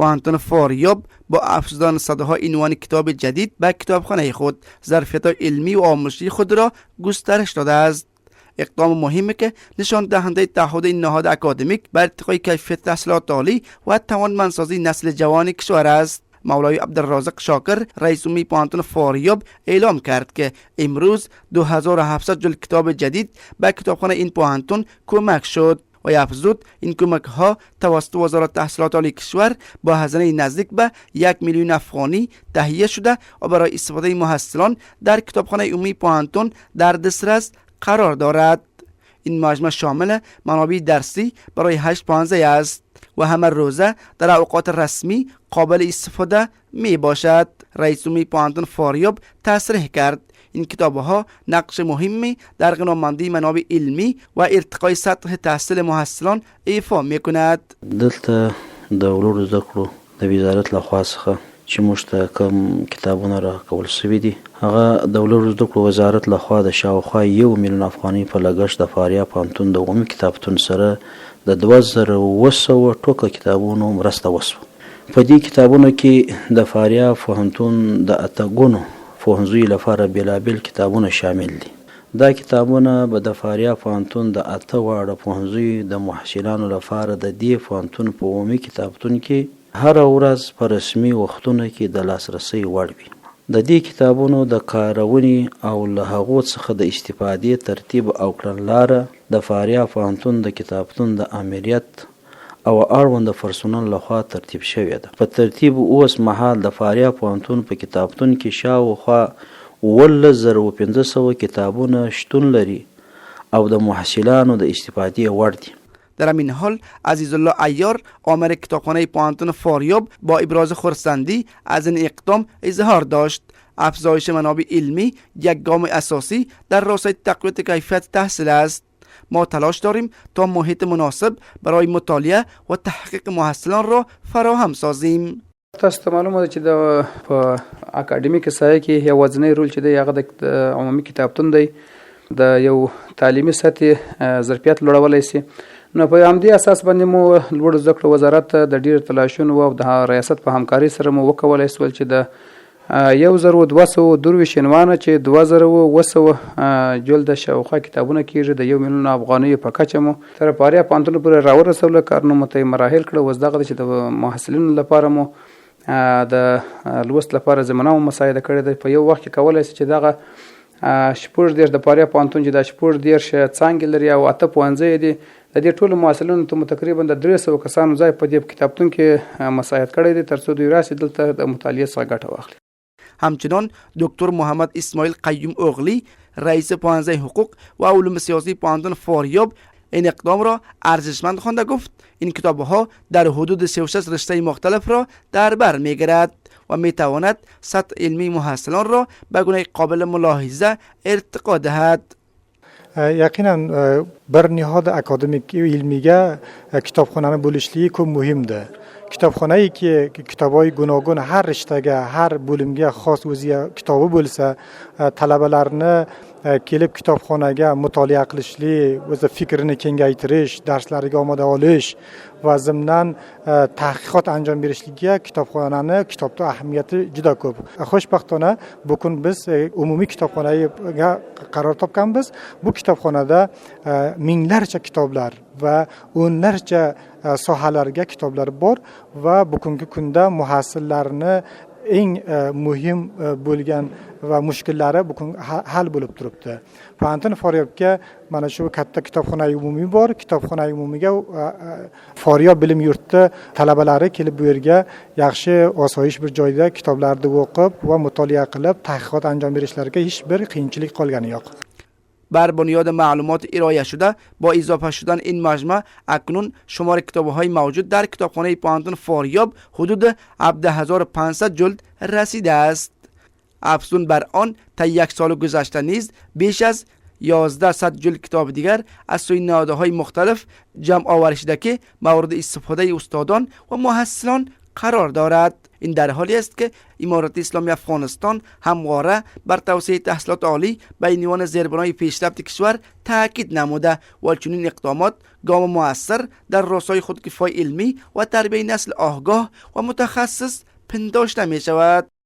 پوهنتون فاریاب با افزودن صدها عنوان کتاب جدید به کتابخانه خود ظرفیت علمی و آموزشی خود را گسترش داده است. اقدام مهمی که نشان دهنده تعهد این نهاد اکادمیک بر ارتقای کیفیت تحصیلات عالی و توانمندسازی نسل جوان کشور است. مولای عبدالرازق شاکر رئیس عمومی پوهنتون فاریاب اعلام کرد که امروز 2700 جلد کتاب جدید به کتابخانه این پوهنتون کمک شد و افزود این کمک ها توسط وزارت تحصیلات عالی کشور با هزینه نزدیک به 1 میلیون افغانی تهیه شده و برای استفاده محصلان در کتابخانه عمومی پوهنتون در دسترس قرار دارد. این مجموعه شامل منابع درسی برای 8 پانزه است و همه روزه در اوقات رسمی قابل استفاده می باشد. رئیس عمومی پوهنتون فاریاب تصریح کرد این کتاب‌ها نقش مهمی در غنامندی منابع علمی و ارتقای سطح تحصیل محصلان ایفا می‌کند. دلته د ولور زده کړو د وزارت لخوا څخه چې موږ ته کوم کتابونه راکول شوي دي هغه د ولور زده کړو وزارت لخوا د شاوخوا 1 میلیون افغانۍ په لګښت د فاریاب پوهنتون د عمومي کتابتون سره د 2200 ټوکه کتابونو مرسته وشوه. په دې کتابونو کې د فاریاب پوهنتون د اتګونو پوهنځیو لپاره بېلابېل کتابونه شامل دي. دا کتابونه به د فاریاب پوهنتون د 8 واړه پوهنځیو د محصلانو لپاره د دې پوهنتون په عمومي کتابتون کې هر ورځ په رسمي وختونو کې د لاسرسي وړ وي. د دې کتابونو د کارونې او له هغو څخه د استفادې ترتیب او کړنلاره د فاریاب پوهنتون د کتابتون د امریت او اړوند پرسونل لخوا ترتیب شوی ده. په ترتیب اوس مهال د فاریاب پوهنتون په کتابتون کې شاوخوا 11500 کتابونه شتون لري او د محصلانو د استفادې وړ دي. در همین حال عزیز الله عیار آمر کتابخانه پوهنتون فاریاب با ابراز خرسندی از این اقدام اظهار داشت. افزایش منابع علمی یک گام اساسی در راستای تقویت کیفیت تحصیل است. ما تلاش داریم تا محیط مناسب برای مطالعه و تحقیق محصلان را فراهم سازیم. تاسو ته معلومه ده چې د په اکاډمیک سایه کې یوازینی رول چې دی هغه د عمومي کتابتون دی د یو تعلیمي سطحې ظرفیت لوړولی سي. نو په همدې اساس باندې مو لوړ زده کړو وزارت د ډیر تلاشونو او د ریاست په همکاري سره مو وکولای سول چې د 1222 عنوانه چې 2200 جلد شاوخوا کتابونه کېږي د 1 میلیون افغانۍ په کچه مو تر فاریاب پوهنتون پورې راورسوله. کارنامو ته مراحل کړه. اوس دغه چې د محصلینو لپاره مو د لوست لپاره زمینه مساعده کړې ده. په یو وخت کې کولای شي چې دغه شپږ دېرش د فاریاب پوهنتون چې د شپږ دېرش څانګې لري او 8 پوهنځي دي د دې ټولو محصلینو ته تقریبا د 300 کسانو ځای په دې کتابتون کې مساعد کړی دی ترڅو دوی راشي دلته د مطالعه څخه ګټه واخلي. همچنان دکتر محمد اسماعیل قیوم اغلی رئیس پوهنځی حقوق و علوم سیاسی پوهنتون فاریاب این اقدام را ارزشمند خوانده گفت این کتاب‌ها در حدود 36 رشته مختلف را در بر می‌گیرد و می‌تواند سطح علمی محصلان را به گونه قابل ملاحظه ارتقا دهد. یقینا بر نهاد اکادمیک علمیگه کتابخانه بولشلی که مهم ده. کتابخانه ای که کتابای گوناگون هر رشتهگه هر بولمگه خاص وزی کتابı بولسه talabalarını kelib kitobxonaga mutolaa qilishli, o'zi fikrini kengaytirish, darslariga omoda olish va zimdan tahqiqot anjom berishligiga kitobxonani kitobda ahamiyati juda ko'p. Xo'shbaxtona bu kun biz umumiy kitobxonaga qaror topganmiz. Bu kitobxonada minglarcha kitoblar va o'nlarcha sohalarga kitoblar bor va bugungi kunda muhassillarni eng muhim bo'lgan va mushkullari bugun hal bo'lib turibdi. Pantun Faryobga mana shu katta kitobxona umumiy bor. Kitobxona umumiga Faryob bilim yurti talabalari kelib bu yerga yaxshi osoyish bir joyda kitoblarni o'qib va mutolaa qilib tahqiqot anjom berishlariga hech bir qiyinchilik qolgani yo'q. بر بنیاد معلومات ارائه شده با اضافه شدن این مجموعه اکنون شمار کتاب‌های موجود در کتابخانه پوهنتون فاریاب حدود 17500 جلد رسیده است. افزون بر آن تا یک سال گذشته نیز بیش از 1100 جلد کتاب دیگر از سوی نهادهای مختلف جمع آوری شده که مورد استفاده استادان و محصلان قرار دارد. این در حالی است که امارت اسلامی افغانستان همواره بر توسعه تحصیلات عالی به عنوان زیربنای پیشرفت کشور تاکید نموده و چنین اقدامات گام مؤثر در راستای خودکفایی علمی و تربیت نسل آگاه و متخصص پنداشته می شود.